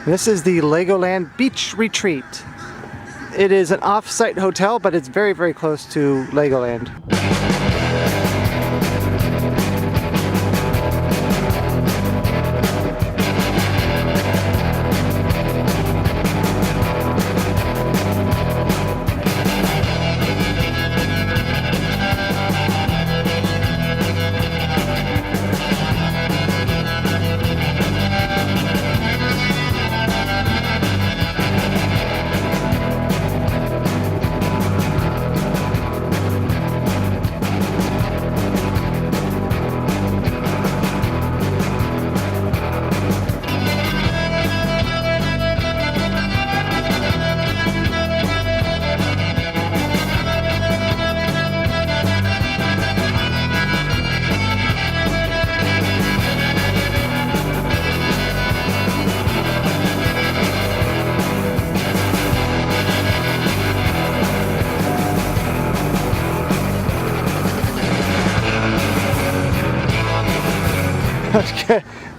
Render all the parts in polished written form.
This is the LegoLand Beach Retreat. It is an off-site hotel, but it's very, very close to LegoLand.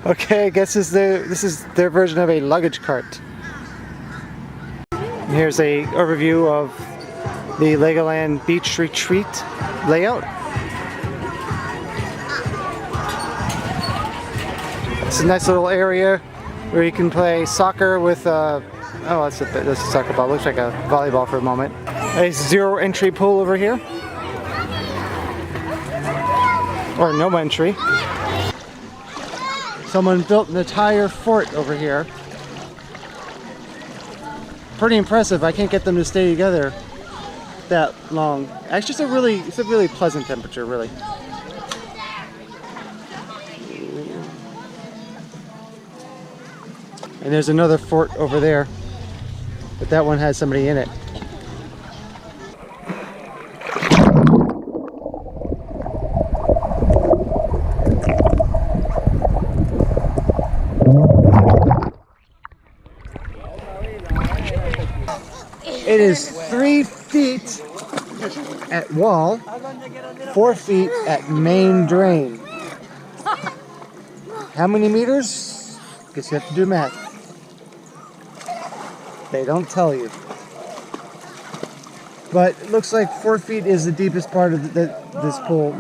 Okay, I guess this is their version of a luggage cart. And here's a overview of the LegoLand Beach Retreat layout. It's a nice little area where you can play soccer with that's a soccer ball. Looks like a volleyball for a moment. A zero entry pool over here, or no entry. Someone built an entire fort over here. Pretty impressive. I can't get them to stay together that long. Actually, it's a really pleasant temperature, really. And there's another fort over there, but that one has somebody in it. It is 3 feet at wall, 4 feet at main drain. How many meters? Guess you have to do math. They don't tell you. But it looks like 4 feet is the deepest part of this pool.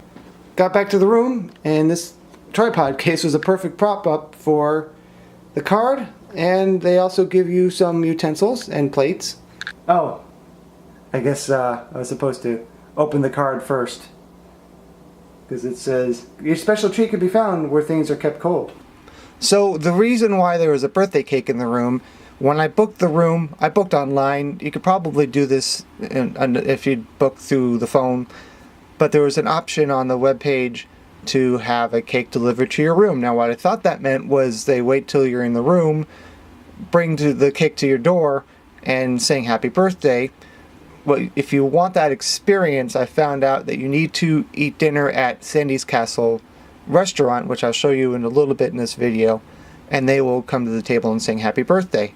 Got back to the room, and this tripod case was a perfect prop up for the card, and they also give you some utensils and plates. Oh, I guess I was supposed to open the card first, because it says your special treat can be found where things are kept cold. So the reason why there was a birthday cake in the room, when I booked the room, I booked online. You could probably do this if you book through the phone, but there was an option on the web page to have a cake delivered to your room. Now what I thought that meant was they wait till you're in the room, bring the cake to your door, and saying happy birthday. Well, if you want that experience, I found out that you need to eat dinner at Sandy's Castle restaurant, which I'll show you in a little bit in this video, and they will come to the table and sing happy birthday.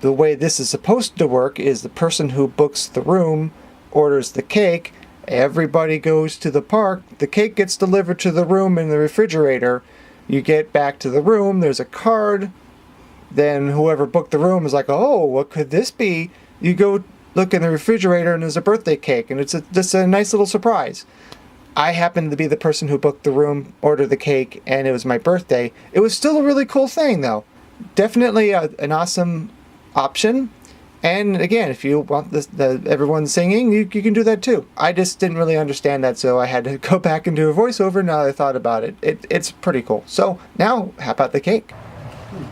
The way this is supposed to work is the person who books the room orders the cake, everybody goes to the park, the cake gets delivered to the room in the refrigerator, you get back to the room, there's a card. Then whoever booked the room is like, oh, what could this be? You go look in the refrigerator and there's a birthday cake, and it's just a nice little surprise. I happened to be the person who booked the room, ordered the cake, and it was my birthday. It was still a really cool thing, though. Definitely an awesome option. And again, if you want everyone singing, you can do that too. I just didn't really understand that, so I had to go back and do a voiceover. Now that I thought about it, it's pretty cool. So now, how about the cake?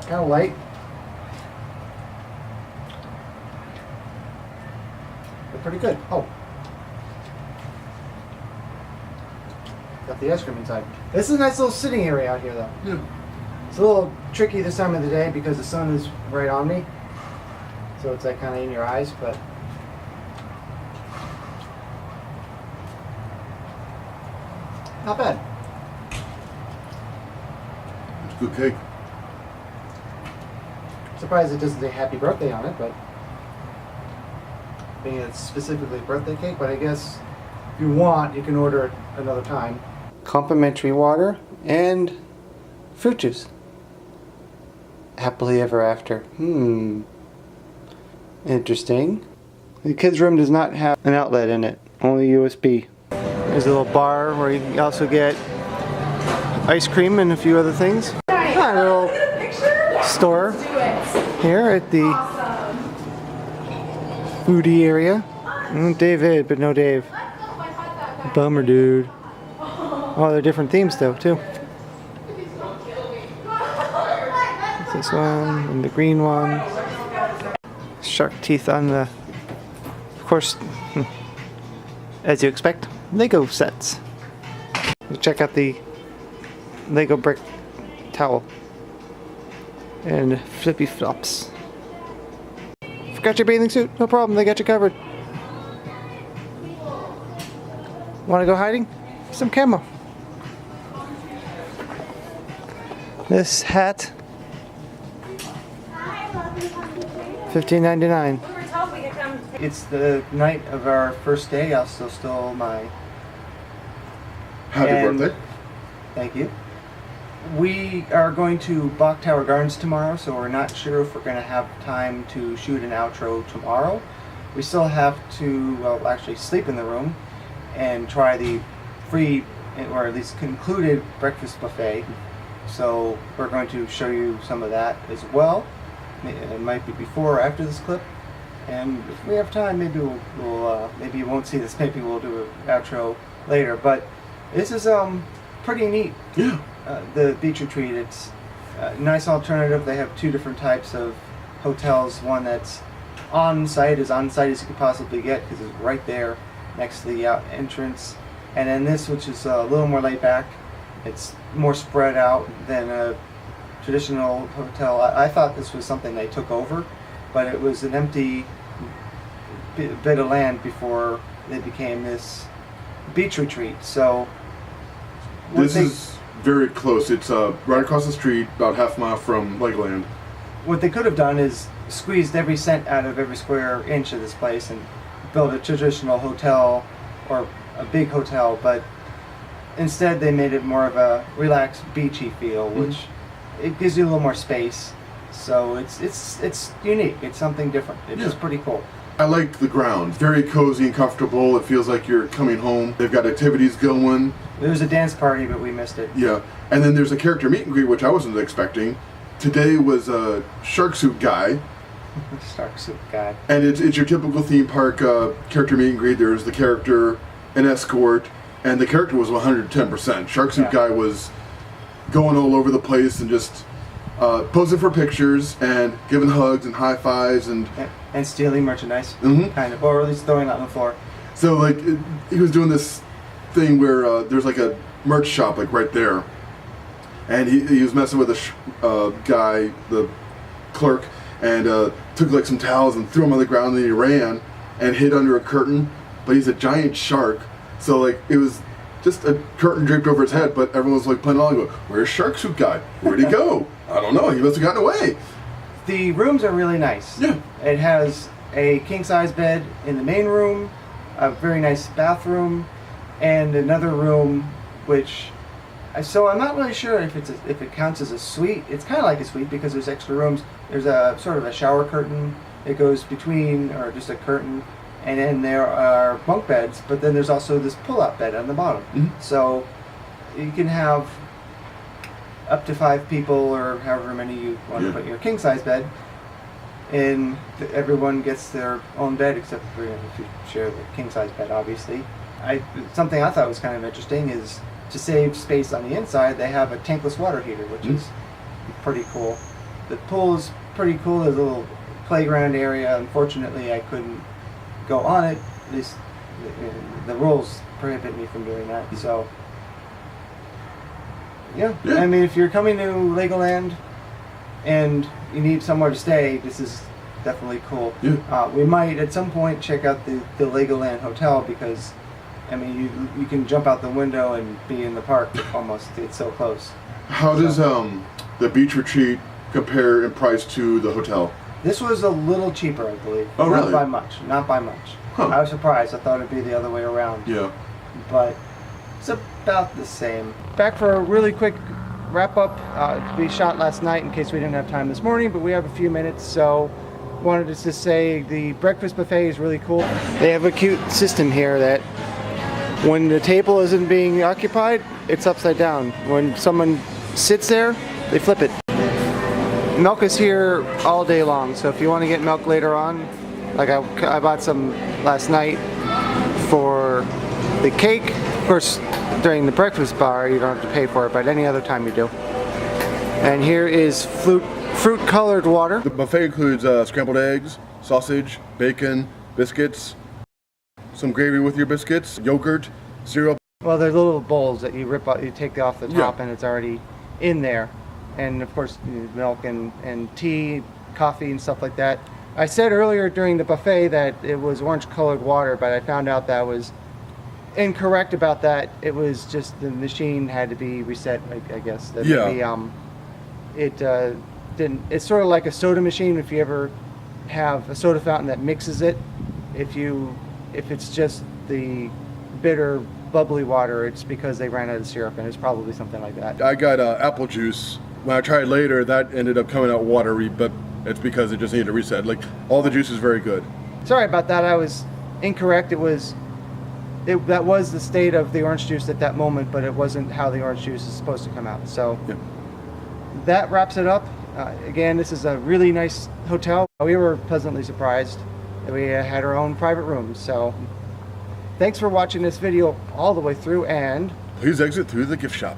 Kind of light. Pretty good. Oh, got the ice cream inside. This is a nice little sitting area out here, though. Yeah. It's a little tricky this time of the day because the sun is right on me, so it's like kind of in your eyes, but not bad. It's a good cake. Surprised it doesn't say happy birthday on it, but being it's specifically birthday cake, but I guess if you want, you can order it another time. Complimentary water and fruit juice. How happily ever after. Interesting. The kids' room does not have an outlet in it, only USB. There's a little bar where you can also get ice cream and a few other things. A little store here at the foodie area. David, but no Dave. Bummer, dude. Oh, they're different themes though, too. This one and the green one. Shark teeth on the, of course, as you expect, Lego sets. Check out the Lego brick towel and flippy flops. Forgot your bathing suit? No problem, they got you covered. Want to go hiding? Some camo. This hat, $15.99. It's the night of our first day. I still stole my... Happy birthday. Thank you. We are going to Bok Tower Gardens tomorrow, so we're not sure if we're going to have time to shoot an outro tomorrow. We still have to, well, actually sleep in the room and try the free, or at least concluded, breakfast buffet. So we're going to show you some of that as well. It might be before or after this clip. And if we have time, maybe we'll maybe you won't see this. Maybe we'll do an outro later. But this is pretty neat. Yeah. The beach retreat. It's a nice alternative. They have two different types of hotels. One that's on site, as you could possibly get, because it's right there next to the entrance. And then this, which is a little more laid back. It's more spread out than a traditional hotel. I thought this was something they took over, but it was an empty bit of land before they became this beach retreat. So this is very close. It's right across the street, about half a mile from LegoLand. What they could have done is squeezed every cent out of every square inch of this place and built a traditional hotel or a big hotel, but instead they made it more of a relaxed, beachy feel, which it gives you a little more space. So it's unique. It's something different. It's just pretty cool. I like the ground. Very cozy and comfortable. It feels like you're coming home. They've got activities going. There was a dance party, but we missed it. Yeah. And then there's a character meet and greet, which I wasn't expecting. Today was a shark suit guy. Shark suit guy. And it's your typical theme park character meet and greet. There's the character, an escort, and the character was 110%. Shark suit guy was going all over the place and just posing for pictures and giving hugs and high fives and stealing merchandise, kind of, or at least throwing it on the floor. So like he was doing this thing where there's like a merch shop like right there, and he was messing with a guy, the clerk, and took like some towels and threw them on the ground, and then he ran and hid under a curtain. But he's a giant shark, so like it was just a curtain draped over his head, but everyone was like playing along. Going, "Where's Shark Suit Guy? Where'd he go? I don't know. He must have gotten away." The rooms are really nice. Yeah. It has a king-size bed in the main room, a very nice bathroom, and another room which, so I'm not really sure if it counts as a suite. It's kind of like a suite because there's extra rooms. There's a sort of a shower curtain that goes between, or just a curtain, and then there are bunk beds, but then there's also this pull-out bed on the bottom. So you can have up to 5 people, or however many you want to put in your king-size bed, and everyone gets their own bed, except for if you share the king-size bed, obviously. Something I thought was kind of interesting is, to save space on the inside, they have a tankless water heater, which is pretty cool. The pool is pretty cool. There's a little playground area. Unfortunately, I couldn't go on it. At least the rules prohibit me from doing that. So yeah. I mean, if you're coming to Legoland and you need somewhere to stay, this is definitely cool. We might at some point check out the Legoland Hotel, because I mean, you can jump out the window and be in the park almost. It's so close. How does the beach retreat compare in price to the hotel? This was a little cheaper, I believe. Oh, really? Not by much. Not by much. I was surprised. I thought it'd be the other way around. Yeah. But it's about the same. Back for a really quick wrap up. We shot last night in case we didn't have time this morning, but we have a few minutes, so wanted to just say the breakfast buffet is really cool. They have a cute system here that when the table isn't being occupied, it's upside down. When someone sits there, they flip it. Milk is here all day long, so if you want to get milk later on, like I bought some last night for the cake. Of course, during the breakfast bar, you don't have to pay for it, but any other time you do. And here is fruit-colored water. The buffet includes scrambled eggs, sausage, bacon, biscuits, some gravy with your biscuits, yogurt, cereal. Well, they're little bowls that you rip out, you take off the top, Yeah. and it's already in there. And of course, milk and tea, coffee, and stuff like that. I said earlier during the buffet that it was orange-colored water, but I found out that was incorrect about that. It was just the machine had to be reset, I guess. That Yeah. maybe, it didn't. It's sort of like a soda machine. If you ever have a soda fountain that mixes it, if it's just the bitter, bubbly water, it's because they ran out of syrup, and it's probably something like that. I got apple juice. When I tried later, that ended up coming out watery, but it's because it just needed a reset. Like, all the juice is very good. Sorry about that. I was incorrect. That was the state of the orange juice at that moment, but it wasn't how the orange juice is supposed to come out. So Yeah. that wraps it up. Again, this is a really nice hotel. We were pleasantly surprised that we had our own private room. So thanks for watching this video all the way through, and Please exit through the gift shop.